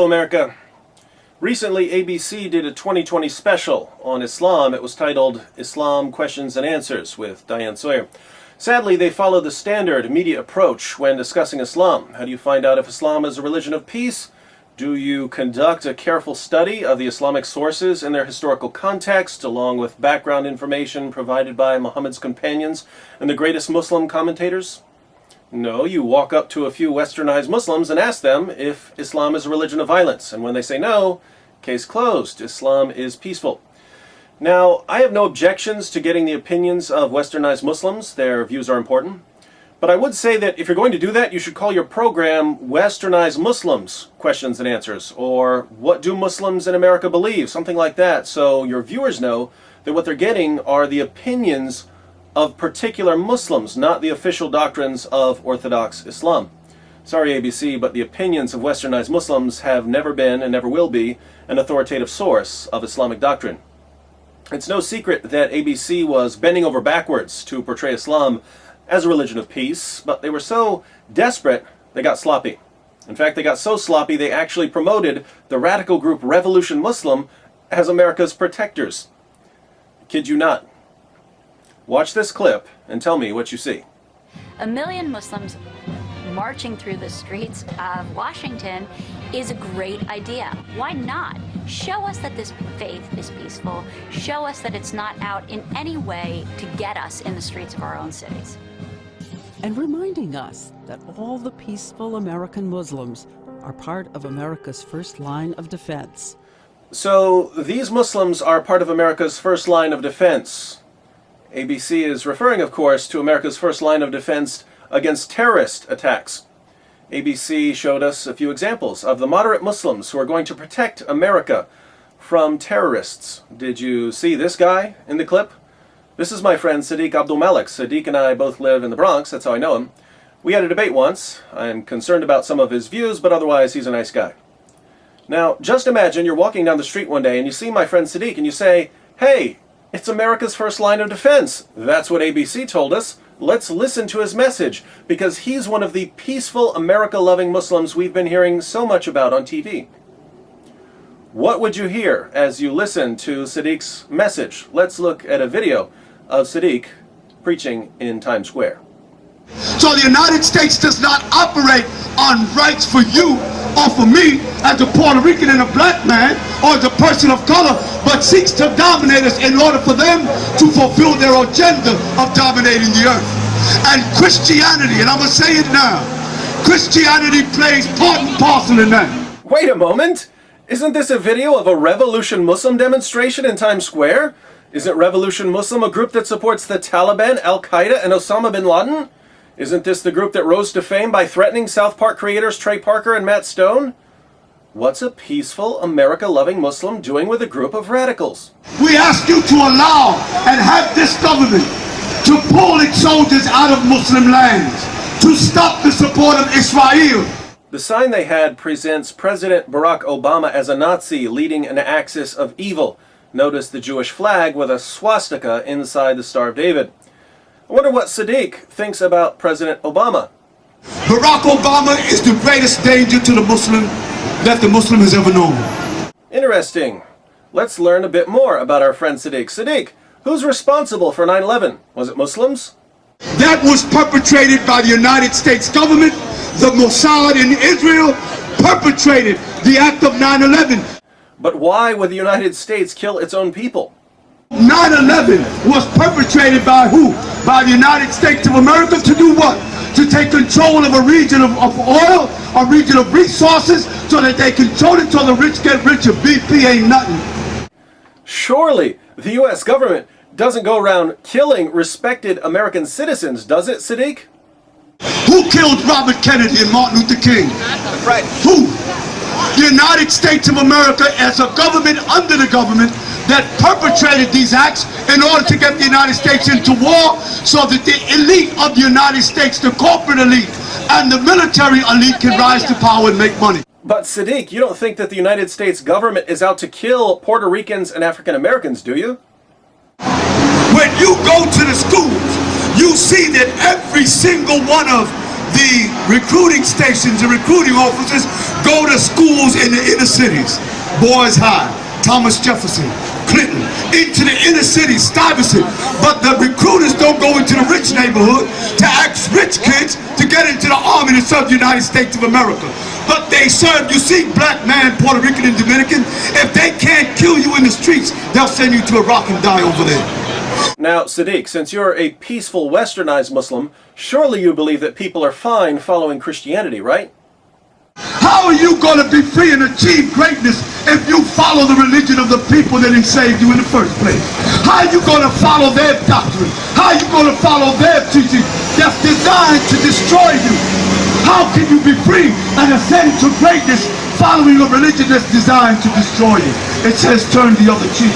Hello, America. Recently, ABC did a 2020 special on Islam. It was titled Islam Questions and Answers with Diane Sawyer. Sadly, they follow the standard media approach when discussing Islam. How do you find out if Islam is a religion of peace? Do you conduct a careful study of the Islamic sources and their historical context, along with background information provided by Muhammad's companions and the greatest Muslim commentators? No, you walk up to a few westernized Muslims and ask them if Islam is a religion of violence. And when they say no, case closed. Islam is peaceful. Now, I have no objections to getting the opinions of westernized Muslims. Their views are important. But I would say that if you're going to do that, you should call your program Westernized Muslims Questions and Answers, or What Do Muslims in America Believe? Something like that, so your viewers know that what they're getting are the opinions of particular Muslims, not the official doctrines of Orthodox Islam. Sorry, ABC, but the opinions of westernized Muslims have never been and never will be an authoritative source of Islamic doctrine. It's no secret that ABC was bending over backwards to portray Islam as a religion of peace, but they were so desperate they got sloppy. In fact, they got so sloppy they actually promoted the radical group Revolution Muslim as America's protectors. Kid you not. Watch this clip and tell me what you see. 1 million Muslims marching through the streets of Washington is a great idea. Why not? Show us that this faith is peaceful. Show us that it's not out in any way to get us in the streets of our own cities. And reminding us that all the peaceful American Muslims are part of America's first line of defense. So these Muslims are part of America's first line of defense. ABC is referring, of course, to America's first line of defense against terrorist attacks. ABC showed us a few examples of the moderate Muslims who are going to protect America from terrorists. Did you see this guy in the clip? This is my friend Sadiq Abdul Malik. Sadiq and I both live in the Bronx, that's how I know him. We had a debate once. I'm concerned about some of his views, but otherwise he's a nice guy. Now, just imagine you're walking down the street one day and you see my friend Sadiq and you say, "Hey, it's America's first line of defense." That's what ABC told us. Let's listen to his message, because he's one of the peaceful, America-loving Muslims we've been hearing so much about on TV. What would you hear as you listen to Sadiq's message? Let's look at a video of Sadiq preaching in Times Square. So the United States does not operate on rights for you or for me as a Puerto Rican and a black man or as a person of color, but seeks to dominate us in order for them to fulfill their agenda of dominating the earth. And Christianity, and I'm going to say it now, Christianity plays part and parcel in that. Wait a moment! Isn't this a video of a Revolution Muslim demonstration in Times Square? Isn't Revolution Muslim a group that supports the Taliban, Al-Qaeda, and Osama bin Laden? Isn't this the group that rose to fame by threatening South Park creators Trey Parker and Matt Stone? What's a peaceful, America-loving Muslim doing with a group of radicals? We ask you to allow and have this government to pull its soldiers out of Muslim lands, to stop the support of Israel. The sign they had presents President Barack Obama as a Nazi leading an axis of evil. Notice the Jewish flag with a swastika inside the Star of David. I wonder what Sadiq thinks about President Obama. Barack Obama is the greatest danger to the Muslim that the Muslim has ever known. Interesting. Let's learn a bit more about our friend Sadiq. Sadiq, who's responsible for 9/11? Was it Muslims? That was perpetrated by the United States government. The Mossad in Israel perpetrated the act of 9/11. But why would the United States kill its own people? 9/11 was perpetrated by who? By the United States of America to do what? To take control of a region of oil, a region of resources, so that they control it so the rich get richer. BP ain't nothing. Surely the U.S. government doesn't go around killing respected American citizens, does it, Sadiq? Who killed Robert Kennedy and Martin Luther King? Right. Who? The United States of America as a government under the government that perpetrated these acts in order to get the United States into war so that the elite of the United States, the corporate elite and the military elite can rise to power and make money. But Sadiq, you don't think that the United States government is out to kill Puerto Ricans and African Americans, do you? When you go to the schools, you see that every single one of the the recruiting stations and recruiting officers go to schools in the inner cities. Boys High, Thomas Jefferson, Clinton, into the inner cities, Stuyvesant. But the recruiters don't go into the rich neighborhood to ask rich kids to get into the army to serve the United States of America. But they serve, you see, black man, Puerto Rican and Dominican, if they can't kill you in the streets, they'll send you to Iraq and die over there. Now, Sadiq, since you're a peaceful, westernized Muslim, surely you believe that people are fine following Christianity, right? How are you going to be free and achieve greatness if you follow the religion of the people that enslaved you in the first place? How are you going to follow their doctrine? How are you going to follow their teaching that's designed to destroy you? How can you be free and ascend to greatness following a religion that's designed to destroy you? It says turn the other cheek.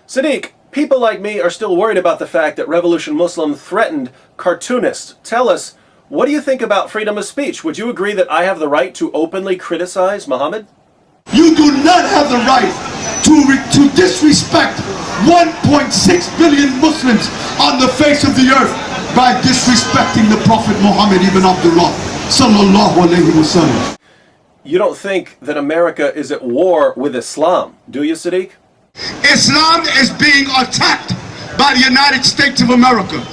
Sadiq, people like me are still worried about the fact that Revolution Muslim threatened cartoonists. Tell us, what do you think about freedom of speech? Would you agree that I have the right to openly criticize Muhammad? You do not have the right to disrespect 1.6 billion Muslims on the face of the earth by disrespecting the Prophet Muhammad ibn Abdullah sallallahu alayhi wasallam. You don't think that America is at war with Islam, do you, Sadiq? Islam is being attacked by the United States of America.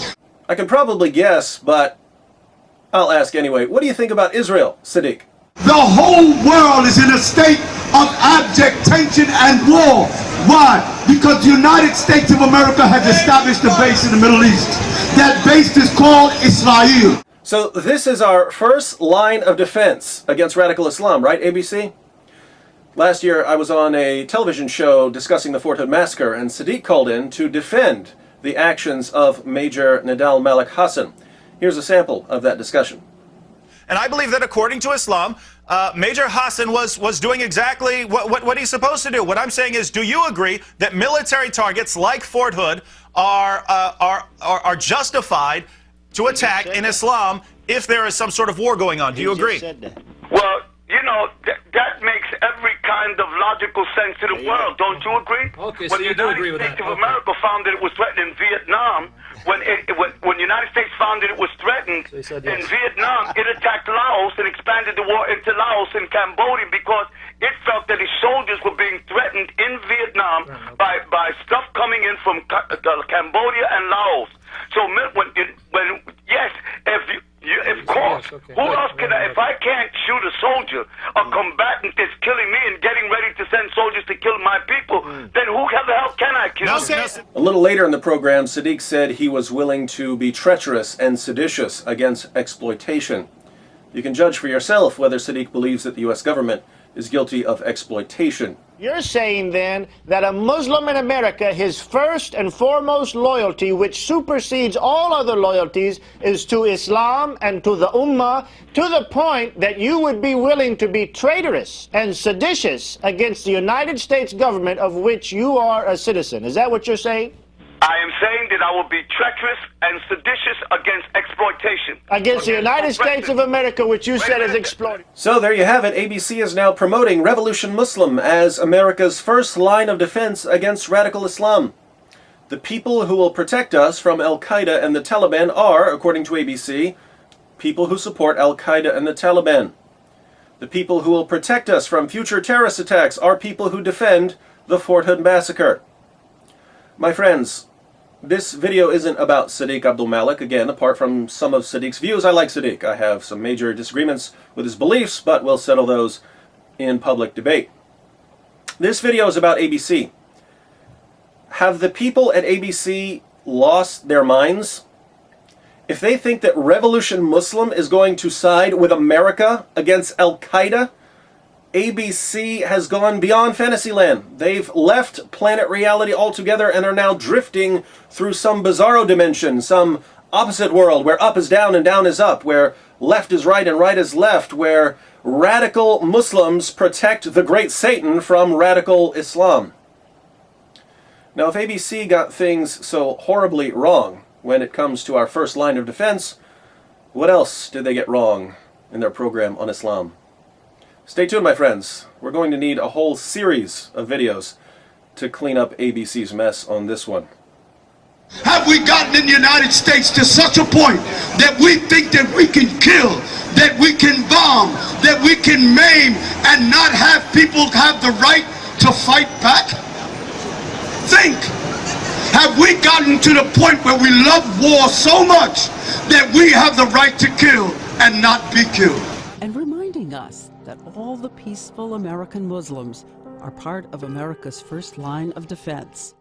I can probably guess, but I'll ask anyway. What do you think about Israel, Sadiq? The whole world is in a state of abject tension and war. Why? Because the United States of America has established a base in the Middle East. That base is called Israel. So this is our first line of defense against radical Islam, right, ABC? Last year I was on a television show discussing the Fort Hood massacre, and Sadiq called in to defend the actions of Major Nidal Malik Hassan. Here's a sample of that discussion. And I believe that according to Islam, Major Hassan was doing exactly what he's supposed to do. What I'm saying is, do you agree that military targets like Fort Hood are justified to attack in Islam if there is some sort of war going on? Do you agree? Well, you know, that makes every kind of logical sense to the world. Don't you agree? Okay, so when you the do agree with United States that. of America found that it was threatened in Vietnam, when the United States found that it was threatened in Vietnam, it attacked Laos and expanded the war into Laos and Cambodia because it felt that its soldiers were being threatened in Vietnam by stuff coming in from Cambodia and Laos. So of course, who else can I, if I can't shoot a soldier, a combatant that's killing me and getting ready to send soldiers to kill my people, then who the hell can I kill? A little later in the program, Sadiq said he was willing to be treacherous and seditious against exploitation. You can judge for yourself whether Sadiq believes that the U.S. government is guilty of exploitation. You're saying then that a Muslim in America, his first and foremost loyalty, which supersedes all other loyalties, is to Islam and to the Ummah, to the point that you would be willing to be traitorous and seditious against the United States government of which you are a citizen. Is that what you're saying? I am saying that I will be treacherous and seditious against exploitation. Against the United States of America, which you said is exploited. So there you have it. ABC is now promoting Revolution Muslim as America's first line of defense against radical Islam. The people who will protect us from Al-Qaeda and the Taliban are, according to ABC, people who support Al-Qaeda and the Taliban. The people who will protect us from future terrorist attacks are people who defend the Fort Hood massacre. My friends, this video isn't about Sadiq Abdul Malik. Again, apart from some of Sadiq's views, I like Sadiq. I have some major disagreements with his beliefs, but we'll settle those in public debate. This video is about ABC. Have the people at ABC lost their minds? If they think that Revolution Muslim is going to side with America against Al-Qaeda, ABC has gone beyond Fantasyland. They've left planet reality altogether and are now drifting through some bizarro dimension, some opposite world where up is down and down is up, where left is right and right is left, where radical Muslims protect the great Satan from radical Islam. Now, if ABC got things so horribly wrong when it comes to our first line of defense, what else did they get wrong in their program on Islam? Stay tuned, my friends. We're going to need a whole series of videos to clean up ABC's mess on this one. Have we gotten in the United States to such a point that we think that we can kill, that we can bomb, that we can maim, and not have people have the right to fight back? Think. Have we gotten to the point where we love war so much that we have the right to kill and not be killed? And reminding us that all the peaceful American Muslims are part of America's first line of defense.